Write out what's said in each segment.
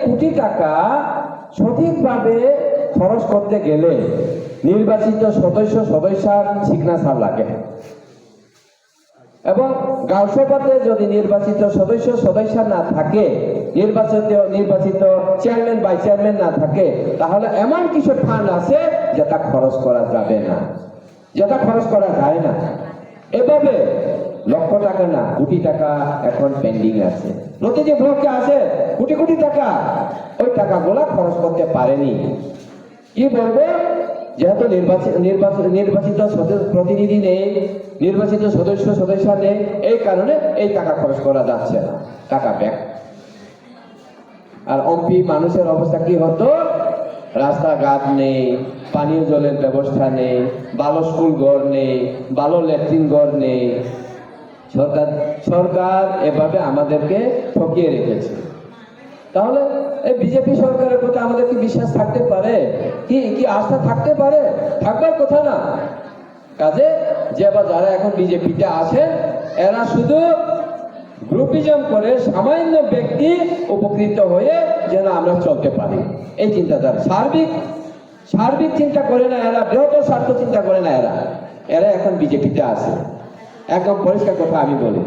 কোটি টাকা সঠিকভাবে খরচ করতে গেলে নির্বাচিত সদস্যার সিগনেচার লাগে এবং গাঁও সভাতে যদি নির্বাচিত সদস্য না থাকে, নির্বাচিত চেয়ারম্যান ভাইস চেয়ারম্যান না থাকে, তাহলে এমন কিছু ফান্ড আছে যেটা খরচ করা যাবে না, যেটা খরচ করা যায় না। এভাবে লক্ষ টাকা না, কোটি টাকা এখন পেন্ডিং আছে। প্রতিটি ব্লকে আছে কোটি কোটি টাকা, ওই টাকাগুলো খরচ করতে পারেনি। কি বলবো, যেহেতু নির্বাচিত প্রতিনিধি নেই, নির্বাচিত সদস্য নেই, এই কারণে এই টাকা খরচ করা যাচ্ছে না, টাকা ব্যাক। আর এমপি মানুষের অবস্থা কি হতো, রাস্তাঘাট নেই, পানীয় জলের ব্যবস্থা নেই, ভালো স্কুল ঘর নেই, ভালো ল্যাট্রিন ঘর নেই। সরকার এভাবে আমাদেরকে ঠকিয়ে রেখেছে। তাহলে এই বিজেপি সরকারের প্রতি আমাদের কি বিশ্বাস থাকতে পারে, কি আস্থা থাকতে পারে? থাকবার কথা না। কাজে যারা এখন বিজেপিতে আছে, এরা শুধু গ্রুপিজম করে সামান্য ব্যক্তি উপকৃত হয়ে যেন আমরা চলতে পারি, এই চিন্তাধারা। সার্বিক চিন্তা করে না এরা, বৃহত্তর স্বার্থ চিন্তা করে না এরা এখন বিজেপিতে আছে। একদম পরিষ্কার কথা আমি বলি।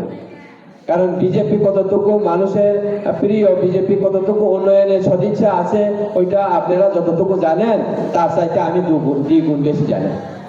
কারণ বিজেপি কতটুকু মানুষের প্রিয়, বিজেপি কতটুকু উন্নয়নের সদিচ্ছা আছে, ওইটা আপনারা যতটুকু জানেন তার চাইতে আমি দ্বিগুণ বেশি জানি।